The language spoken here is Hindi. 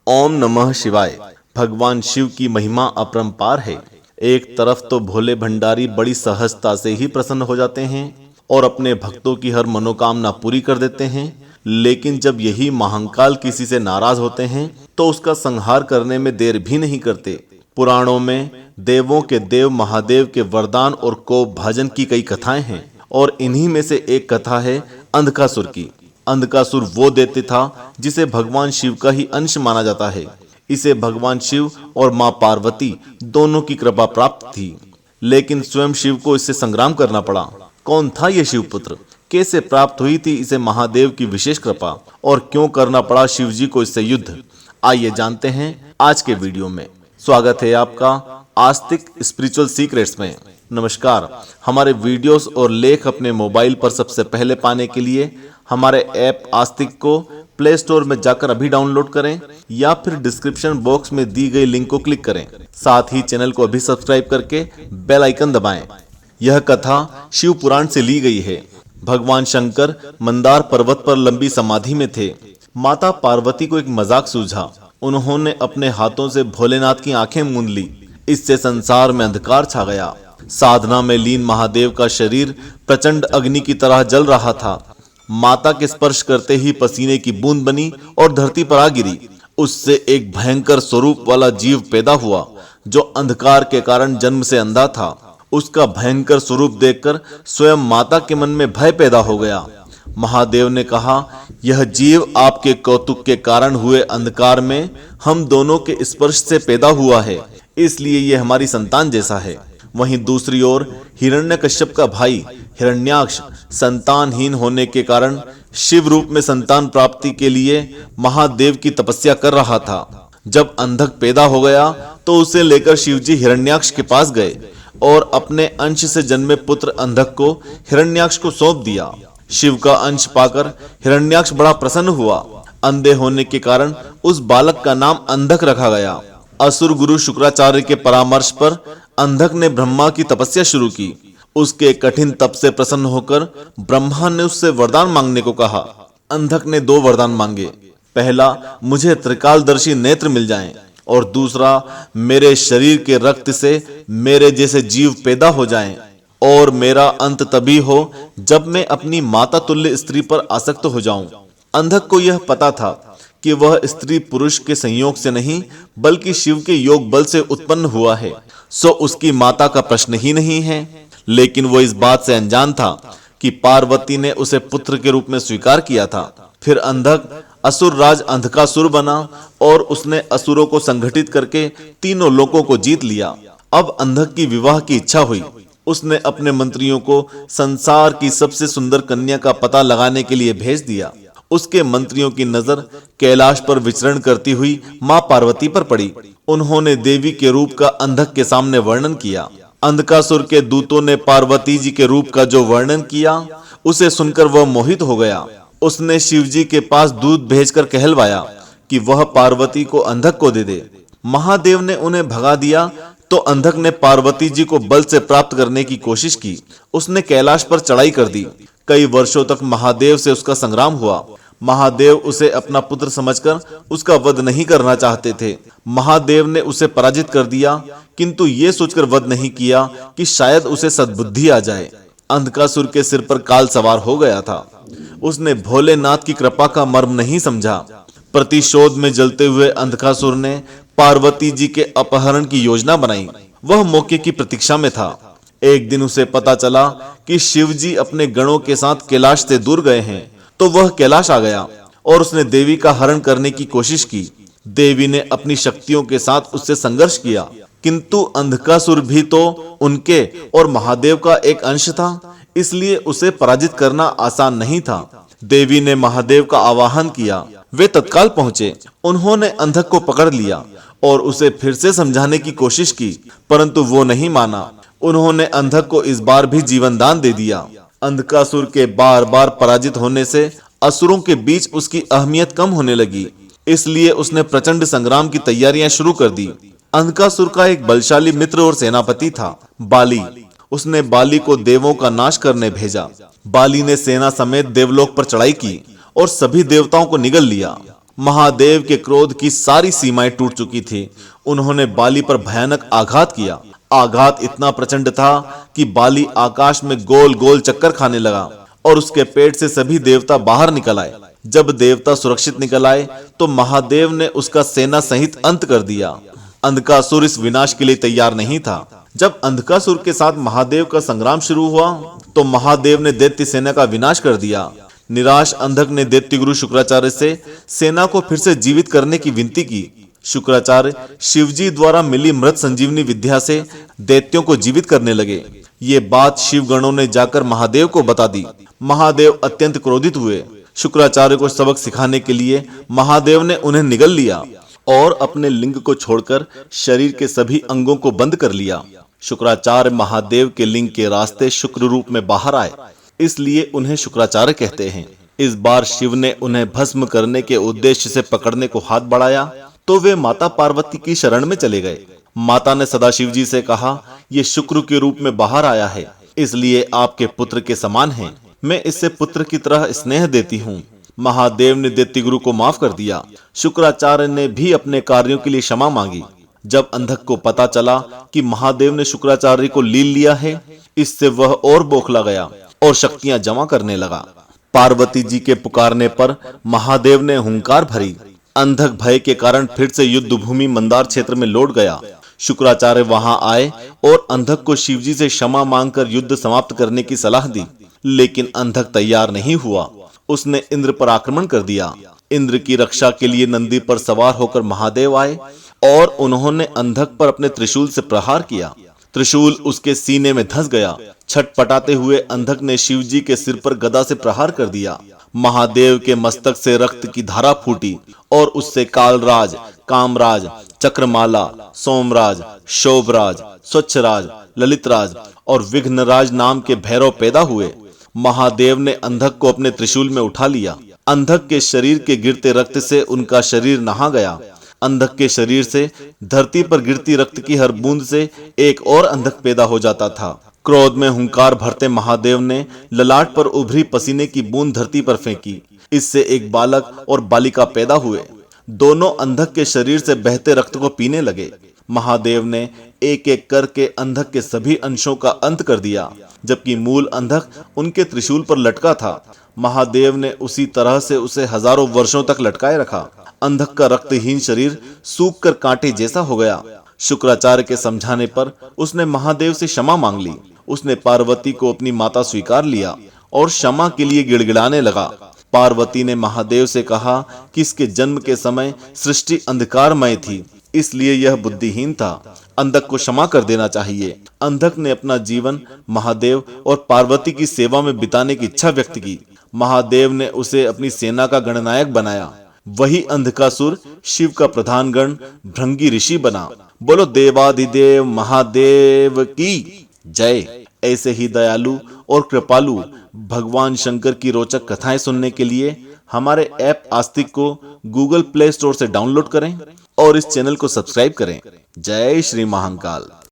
ओम नमः शिवाय। भगवान शिव की महिमा अपरंपार है। एक तरफ तो भोले भंडारी बड़ी सहजता से ही प्रसन्न हो जाते हैं और अपने भक्तों की हर मनोकामना पूरी कर देते हैं, लेकिन जब यही महाकाल किसी से नाराज होते हैं तो उसका संहार करने में देर भी नहीं करते। पुराणों में देवों के देव महादेव के वरदान और कोप भाजन की कई कथाएं हैं और इन्हीं में से एक कथा है अंधकासुर की। अंधकासुर वो दैत्य था जिसे भगवान शिव का ही अंश माना जाता है। इसे भगवान शिव और मां पार्वती दोनों की कृपा प्राप्त थी, लेकिन स्वयं शिव को इससे संग्राम करना पड़ा। कौन था ये शिवपुत्र, कैसे प्राप्त हुई थी इसे महादेव की विशेष कृपा और क्यों करना पड़ा शिव जी को इससे युद्ध, आइए जानते हैं आज के वीडियो में। स्वागत है आपका आस्तिक स्पिरिचुअल सीक्रेट्स में। नमस्कार। हमारे वीडियोस और लेख अपने मोबाइल पर सबसे पहले पाने के लिए हमारे ऐप आस्तिक को प्ले स्टोर में जाकर अभी डाउनलोड करें या फिर डिस्क्रिप्शन बॉक्स में दी गई लिंक को क्लिक करें। साथ ही चैनल को अभी सब्सक्राइब करके बेल आइकन दबाएं। यह कथा शिव पुराण से ली गई है। भगवान शंकर मंदार पर्वत पर लंबी समाधि में थे। माता पार्वती को एक मजाक सूझा। उन्होंने अपने हाथों से भोलेनाथ की आंखें मूंद ली। इससे संसार में अंधकार छा गया। साधना में लीन महादेव का शरीर प्रचंड अग्नि की तरह जल रहा था। माता के स्पर्श करते ही पसीने की बूंद बनी और धरती पर आ गिरी। उससे एक भयंकर स्वरूप वाला जीव पैदा हुआ जो अंधकार के कारण जन्म से अंधा था। उसका भयंकर स्वरूप देखकर स्वयं माता के मन में भय पैदा हो गया। महादेव ने कहा, यह जीव आपके कौतुक के कारण हुए अंधकार में हम दोनों के स्पर्श से पैदा हुआ है, इसलिए यह हमारी संतान जैसा है। वहीं दूसरी ओर हिरण्यकश्यप का भाई हिरण्याक्ष संतानहीन होने के कारण शिव रूप में संतान प्राप्ति के लिए महादेव की तपस्या कर रहा था। जब अंधक पैदा हो गया तो उसे लेकर शिवजी हिरण्याक्ष के पास गए और अपने अंश से जन्मे पुत्र अंधक को हिरण्याक्ष को सौंप दिया। शिव का अंश पाकर हिरण्याक्ष बड़ा प्रसन्न हुआ। अंधे होने के कारण उस बालक का नाम अंधक रखा गया। असुर गुरु शुक्राचार्य के परामर्श पर अंधक ने ब्रह्मा की तपस्या शुरू की। उसके कठिन तप से प्रसन्न होकर ब्रह्मा ने उससे वरदान मांगने को कहा। अंधक ने दो वरदान मांगे। पहला, मुझे त्रिकालदर्शी नेत्र मिल जाएं, और दूसरा, मेरे शरीर के रक्त से मेरे जैसे जीव पैदा हो जाएं और मेरा अंत तभी हो जब मैं अपनी माता तुल्य स्त्री पर आसक्त हो जाऊं। अंधक को यह पता था कि वह स्त्री पुरुष के संयोग से नहीं बल्कि शिव के योग बल से उत्पन्न हुआ है, सो उसकी माता का प्रश्न ही नहीं है। लेकिन वो इस बात से अनजान था कि पार्वती ने उसे पुत्र के रूप में स्वीकार किया था। फिर अंधक असुर राज अंधकासुर बना और उसने असुरों को संगठित करके तीनों लोकों को जीत लिया। अब अंधक की विवाह की इच्छा हुई। उसने अपने मंत्रियों को संसार की सबसे सुंदर कन्या का पता लगाने के लिए भेज दिया। उसके मंत्रियों की नजर कैलाश पर विचरण करती हुई मां पार्वती पर पड़ी। उन्होंने देवी के रूप का अंधक के सामने वर्णन किया। अंधकासुर के दूतों ने पार्वती जी के रूप का जो वर्णन किया उसे सुनकर वह मोहित हो गया। उसने शिवजी के पास दूत भेजकर कहलवाया कि वह पार्वती को अंधक को दे दे। महादेव ने उन्हें भगा दिया तो अंधक ने पार्वती जी को बल से प्राप्त करने की कोशिश की। उसने कैलाश पर चढ़ाई कर दी। कई वर्षों तक महादेव से उसका संग्राम हुआ। महादेव उसे अपना पुत्र समझकर उसका वध नहीं करना चाहते थे। महादेव ने उसे पराजित कर दिया, किंतु ये सोचकर वध नहीं किया कि शायद उसे सद्बुद्धि आ जाए। अंधकासुर के सिर पर काल सवार हो गया था। उसने भोलेनाथ की कृपा का मर्म नहीं समझा। प्रतिशोध में जलते हुए अंधकासुर ने पार्वती जी के अपहरण की योजना बनाई। वह मौके की प्रतीक्षा में था। एक दिन उसे पता चला कि शिवजी अपने गणों के साथ कैलाश से दूर गए हैं, तो वह कैलाश आ गया और उसने देवी का हरण करने की कोशिश की। देवी ने अपनी शक्तियों के साथ उससे संघर्ष किया, किंतु अंधकासुर भी तो उनके और महादेव का एक अंश था, इसलिए उसे पराजित करना आसान नहीं था। देवी ने महादेव का आवाहन किया। वे तत्काल पहुंचे। उन्होंने अंधक को पकड़ लिया और उसे फिर से समझाने की कोशिश की, परंतु वो नहीं माना। उन्होंने अंधक को इस बार भी जीवन दान दे दिया। अंधकासुर के बार बार पराजित होने से असुरों के बीच उसकी अहमियत कम होने लगी, इसलिए उसने प्रचंड संग्राम की तैयारियां शुरू कर दी। अंधकासुर का एक बलशाली मित्र और सेनापति था, बाली। उसने बाली को देवों का नाश करने भेजा। बाली ने सेना समेत देवलोक पर चढ़ाई की और सभी देवताओं को निगल लिया। महादेव के क्रोध की सारी सीमाएं टूट चुकी थी। उन्होंने बाली पर भयानक आघात किया। आघात इतना प्रचंड था कि बाली आकाश में गोल गोल चक्कर खाने लगा और उसके पेट से सभी देवता बाहर निकल आए। जब देवता सुरक्षित निकल आए तो महादेव ने उसका सेना सहित अंत कर दिया। अंधकासुर इस विनाश के लिए तैयार नहीं था। जब अंधकासुर के साथ महादेव का संग्राम शुरू हुआ तो महादेव ने दैत्य सेना का विनाश कर दिया। निराश अंधक ने दैत्य गुरु शुक्राचार्य से सेना को फिर से जीवित करने की विनती की। शुक्राचार्य शिवजी द्वारा मिली मृत संजीवनी विद्या से दैत्यों को जीवित करने लगे। ये बात शिवगणों ने जाकर महादेव को बता दी। महादेव अत्यंत क्रोधित हुए। शुक्राचार्य को सबक सिखाने के लिए महादेव ने उन्हें निगल लिया और अपने लिंग को छोड़कर शरीर के सभी अंगों को बंद कर लिया। शुक्राचार्य महादेव के लिंग के रास्ते शुक्र रूप में बाहर आए, इसलिए उन्हें शुक्राचार्य कहते हैं। इस बार शिव ने उन्हें भस्म करने के उद्देश्य से पकड़ने को हाथ बढ़ाया तो वे माता पार्वती की शरण में चले गए। माता ने सदाशिव जी से कहा, ये शुक्र के रूप में बाहर आया है, इसलिए आपके पुत्र के समान है। मैं इससे पुत्र की तरह स्नेह देती हूँ। महादेव ने दैत्य गुरु को माफ कर दिया। शुक्राचार्य ने भी अपने कार्यों के लिए क्षमा मांगी। जब अंधक को पता चला कि महादेव ने शुक्राचार्य को लील लिया है, इससे वह और बौखला गया और शक्तियां जमा करने लगा। पार्वती जी के पुकारने पर महादेव ने हुंकार भरी। अंधक भय के कारण फिर से युद्ध भूमि मंदार क्षेत्र में लौट गया। शुक्राचार्य वहां आए और अंधक को शिवजी से क्षमा मांगकर युद्ध समाप्त करने की सलाह दी, लेकिन अंधक तैयार नहीं हुआ। उसने इंद्र पर आक्रमण कर दिया। इंद्र की रक्षा के लिए नंदी पर सवार होकर महादेव आए और उन्होंने अंधक पर अपने त्रिशूल से प्रहार किया। त्रिशूल उसके सीने में धंस गया। छटपटाते हुए अंधक ने शिवजी के सिर पर गदा से प्रहार कर दिया। महादेव के मस्तक से रक्त की धारा फूटी और उससे कालराज, कामराज, चक्रमाला, सोमराज, शोभराज, स्वच्छराज, ललितराज और विघ्नराज नाम के भैरव पैदा हुए। महादेव ने अंधक को अपने त्रिशूल में उठा लिया। अंधक के शरीर के गिरते रक्त से उनका शरीर नहा गया। अंधक के शरीर से धरती पर गिरती रक्त की हर बूंद से एक और अंधक पैदा हो जाता था। क्रोध में हुंकार भरते महादेव ने ललाट पर उभरी पसीने की बूंद धरती पर फेंकी। इससे एक बालक और बालिका पैदा हुए। दोनों अंधक के शरीर से बहते रक्त को पीने लगे। महादेव ने एक एक करके अंधक के सभी अंशों का अंत कर दिया, जबकि मूल अंधक उनके त्रिशूल पर लटका था। महादेव ने उसी तरह से उसे हजारों वर्षों तक लटकाए रखा। अंधक का रक्तहीन शरीर सूख कर कांटे जैसा हो गया। शुक्राचार्य के समझाने पर उसने महादेव से क्षमा मांग ली। उसने पार्वती को अपनी माता स्वीकार लिया और क्षमा के लिए गिड़गिड़ाने लगा। पार्वती ने महादेव से कहा कि इसके जन्म के समय सृष्टि अंधकारमय थी, इसलिए यह बुद्धिहीन था। अंधक को क्षमा कर देना चाहिए। अंधक ने अपना जीवन महादेव और पार्वती की सेवा में बिताने की इच्छा व्यक्त की। महादेव ने उसे अपनी सेना का गणनायक बनाया। वही अंधकासुर शिव का प्रधान गण भृंगी ऋषि बना। बोलो देवाधिदेव महादेव की जय। ऐसे ही दयालु और कृपालु भगवान शंकर की रोचक कथाएं सुनने के लिए हमारे ऐप आस्तिक को गूगल प्ले स्टोर से डाउनलोड करें और इस चैनल को सब्सक्राइब करें। जय श्री महाकाल।